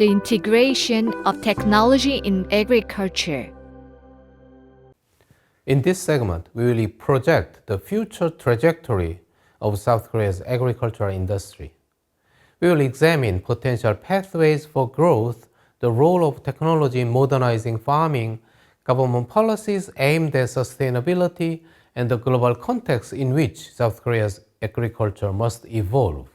the integration of technology in agriculture. In this segment, we will project the future trajectory of South Korea's agricultural industry. We will examine potential pathways for growth, the role of technology in modernizing farming, government policies aimed at sustainability, and the global context in which South Korea's agriculture must evolve.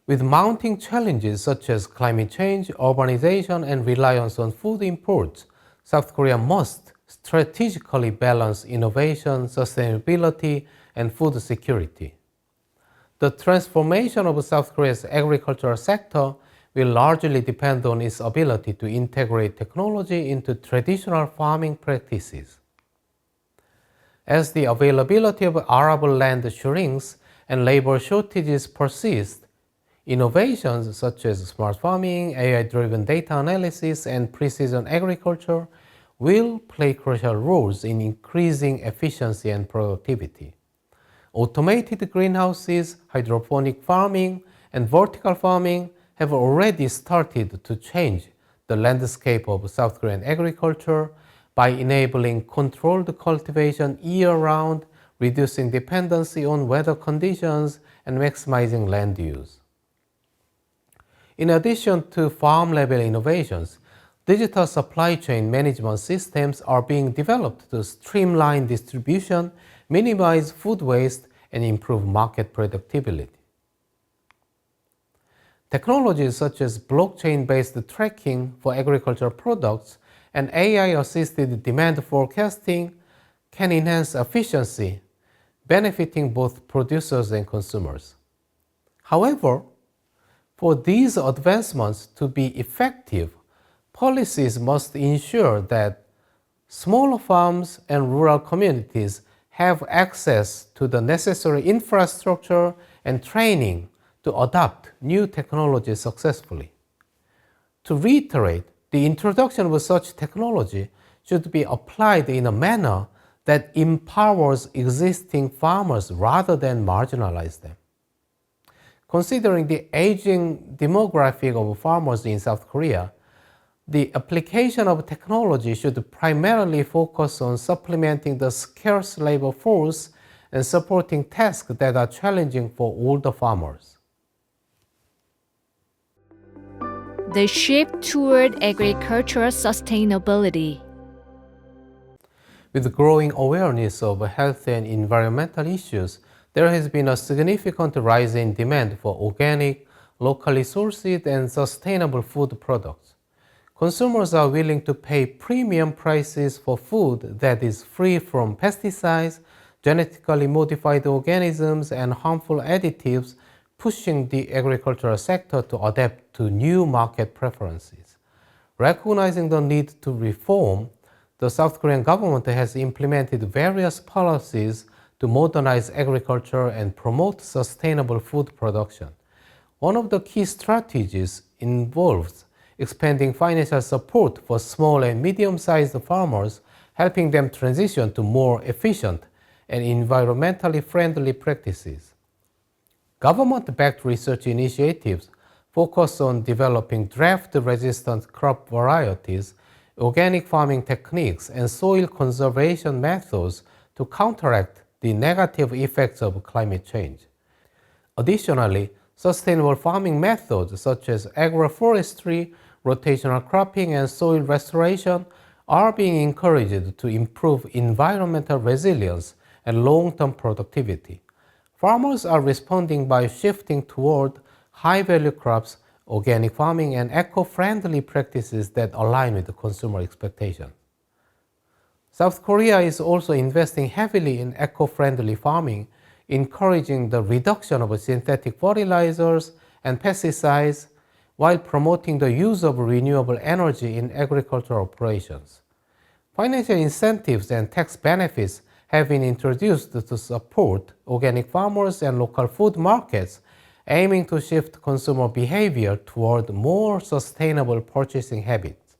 With mounting challenges such as climate change, urbanization, and reliance on food imports, South Korea must strategically balance innovation, sustainability, and food security. The transformation of South Korea's agricultural sector will largely depend on its ability to integrate technology into traditional farming practices. As the availability of arable land shrinks and labor shortages persist, innovations such as smart farming, AI-driven data analysis, and precision agriculture will play crucial roles in increasing efficiency and productivity. Automated greenhouses, hydroponic farming, and vertical farming have already started to change the landscape of South Korean agriculture by enabling controlled cultivation year-round, reducing dependency on weather conditions, and maximizing land use. In addition to farm-level innovations, digital supply chain management systems are being developed to streamline distribution, minimize food waste, and improve market predictability. Technologies such as blockchain-based tracking for agricultural products and AI-assisted demand forecasting can enhance efficiency, benefiting both producers and consumers. However, for these advancements to be effective, policies must ensure that smaller farms and rural communities have access to the necessary infrastructure and training to adopt new technologies successfully. To reiterate, the introduction of such technology should be applied in a manner that empowers existing farmers rather than marginalize them. Considering the aging demographic of farmers in South Korea, the application of technology should primarily focus on supplementing the scarce labor force and supporting tasks that are challenging for older farmers. The shift toward agricultural sustainability. With growing awareness of health and environmental issues, there has been a significant rise in demand for organic, locally sourced, and sustainable food products. Consumers are willing to pay premium prices for food that is free from pesticides, genetically modified organisms, and harmful additives, pushing the agricultural sector to adapt to new market preferences. Recognizing the need to reform, the South Korean government has implemented various policies to modernize agriculture and promote sustainable food production. One of the key strategies involves expanding financial support for small and medium-sized farmers, helping them transition to more efficient and environmentally friendly practices. Government-backed research initiatives focus on developing drought-resistant crop varieties, organic farming techniques, and soil conservation methods to counteract the negative effects of climate change. Additionally, sustainable farming methods such as agroforestry, rotational cropping, and soil restoration are being encouraged to improve environmental resilience and long-term productivity. Farmers are responding by shifting toward high-value crops, organic farming, and eco-friendly practices that align with the consumer expectations. South Korea is also investing heavily in eco-friendly farming, encouraging the reduction of synthetic fertilizers and pesticides, while promoting the use of renewable energy in agricultural operations. Financial incentives and tax benefits have been introduced to support organic farmers and local food markets, aiming to shift consumer behavior toward more sustainable purchasing habits.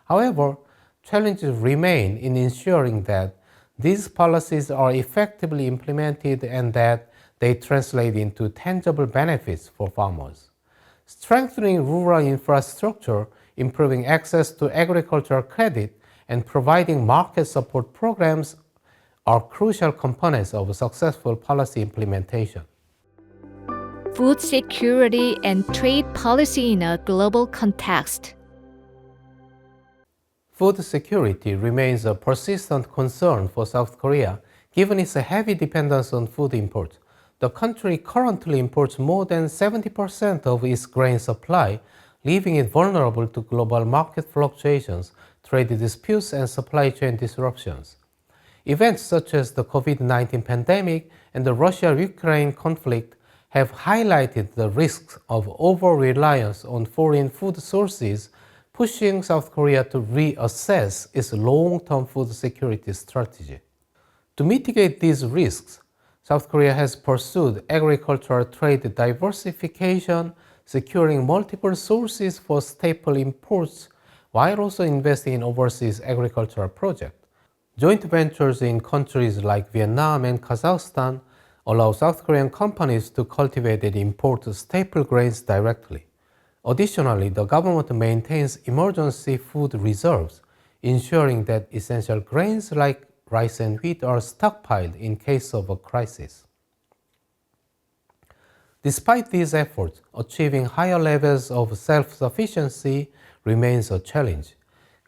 However, challenges remain in ensuring that these policies are effectively implemented and that they translate into tangible benefits for farmers. Strengthening rural infrastructure, improving access to agricultural credit, and providing market support programs are crucial components of successful policy implementation. Food security and trade policy in a global context. Food security remains a persistent concern for South Korea, given its heavy dependence on food imports. The country currently imports more than 70% of its grain supply, leaving it vulnerable to global market fluctuations, trade disputes, and supply chain disruptions. Events such as the COVID-19 pandemic and the Russia-Ukraine conflict have highlighted the risks of over-reliance on foreign food sources, pushing South Korea to reassess its long-term food security strategy. To mitigate these risks, South Korea has pursued agricultural trade diversification, securing multiple sources for staple imports, while also investing in overseas agricultural projects. Joint ventures in countries like Vietnam and Kazakhstan allow South Korean companies to cultivate and import staple grains directly. Additionally, the government maintains emergency food reserves, ensuring that essential grains like rice and wheat are stockpiled in case of a crisis. Despite these efforts, achieving higher levels of self-sufficiency remains a challenge.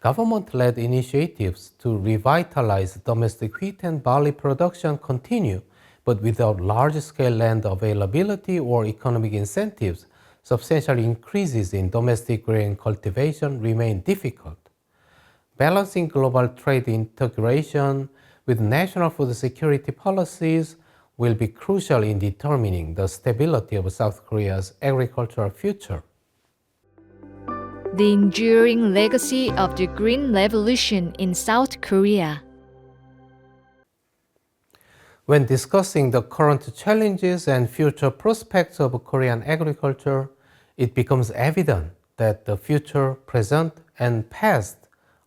Government-led initiatives to revitalize domestic wheat and barley production continue, but without large-scale land availability or economic incentives, substantial increases in domestic grain cultivation remain difficult. Balancing global trade integration with national food security policies will be crucial in determining the stability of South Korea's agricultural future. The enduring legacy of the Green Revolution in South Korea. When discussing the current challenges and future prospects of Korean agriculture, it becomes evident that the future, present, and past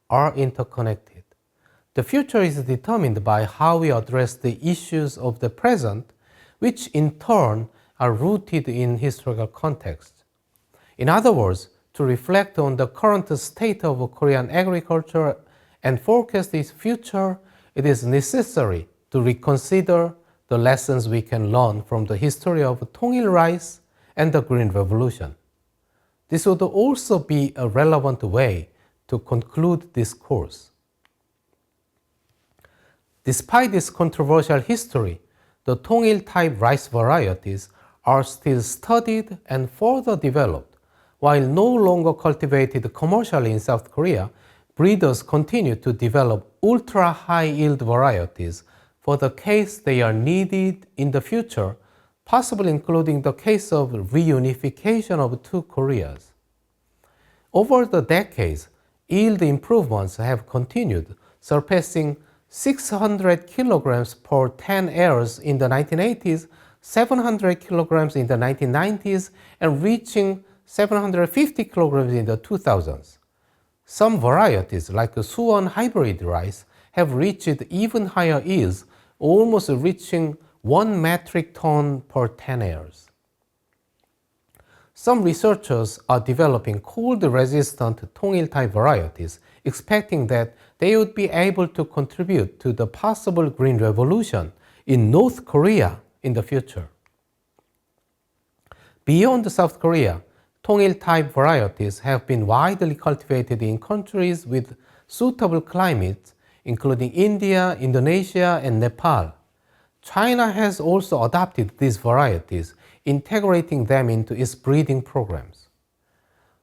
are interconnected. The future is determined by how we address the issues of the present, which in turn are rooted in historical context. In other words, to reflect on the current state of Korean agriculture and forecast its future, it is necessary to reconsider the lessons we can learn from the history of Tongil rice and the Green Revolution. This would also be a relevant way to conclude this course. Despite this controversial history, the Tongil-type rice varieties are still studied and further developed. While no longer cultivated commercially in South Korea, breeders continue to develop ultra-high-yield varieties for the case they are needed in the future, possibly including the case of reunification of two Koreas. Over the decades, yield improvements have continued, surpassing 600 kilograms per 10 acres in the 1980s, 700 kilograms in the 1990s, and reaching 750 kilograms in the 2000s. Some varieties, like the Suwon hybrid rice, have reached even higher yields, almost reaching 1 metric ton per 10 acres. Some researchers are developing cold-resistant Tongil-type varieties, expecting that they would be able to contribute to the possible Green Revolution in North Korea in the future. Beyond South Korea, Tongil-type varieties have been widely cultivated in countries with suitable climates, including India, Indonesia, and Nepal. China has also adopted these varieties, integrating them into its breeding programs.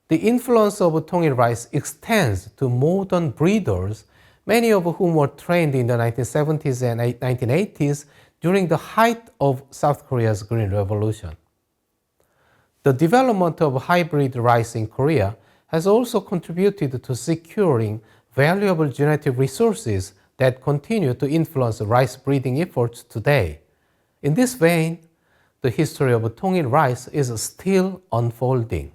The influence of Tongil rice extends to modern breeders, many of whom were trained in the 1970s and 1980s during the height of South Korea's Green Revolution. The development of hybrid rice in Korea has also contributed to securing valuable genetic resources that continue to influence rice breeding efforts today. In this vein, the history of Tongil rice is still unfolding.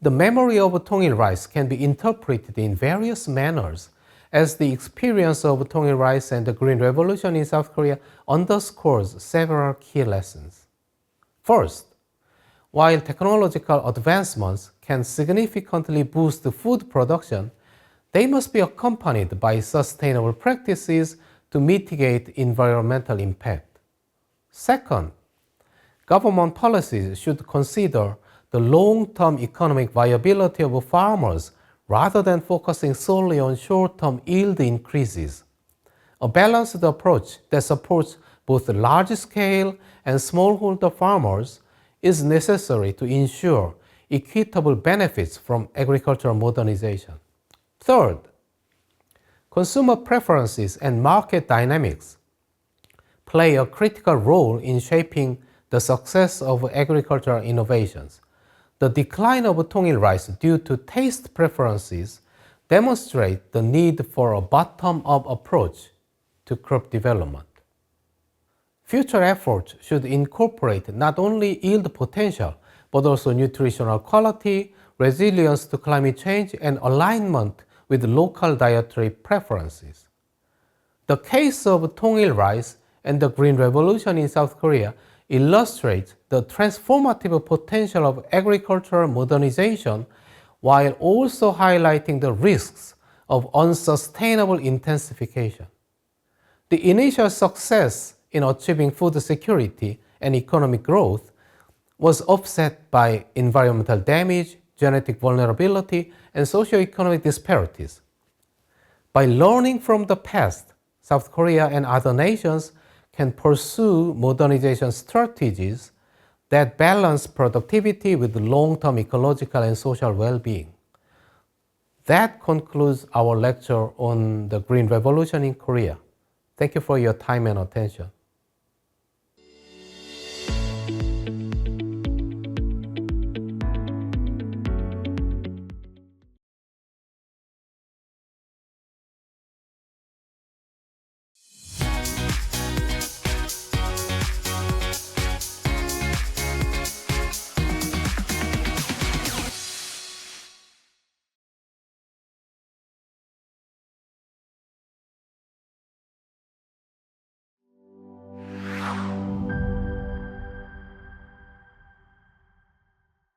The memory of Tongil rice can be interpreted in various manners, as the experience of Tongil rice and the Green Revolution in South Korea underscores several key lessons. First, While technological advancements can significantly boost food production, they must be accompanied by sustainable practices to mitigate environmental impact. Second, government policies should consider the long-term economic viability of farmers rather than focusing solely on short-term yield increases. A balanced approach that supports both large-scale and smallholder farmers is necessary to ensure equitable benefits from agricultural modernization. Third, consumer preferences and market dynamics play a critical role in shaping the success of agricultural innovations. The decline of Tongil rice due to taste preferences demonstrate the need for a bottom-up approach to crop development. Future efforts should incorporate not only yield potential, but also nutritional quality, resilience to climate change, and alignment with local dietary preferences. The case of Tongil rice and the Green Revolution in South Korea illustrates the transformative potential of agricultural modernization while also highlighting the risks of unsustainable intensification. The initial success in achieving food security and economic growth was offset by environmental damage, genetic vulnerability, and socioeconomic disparities. By learning from the past, South Korea and other nations can pursue modernization strategies that balance productivity with long-term ecological and social well-being. That concludes our lecture on the Green Revolution in Korea. Thank you for your time and attention.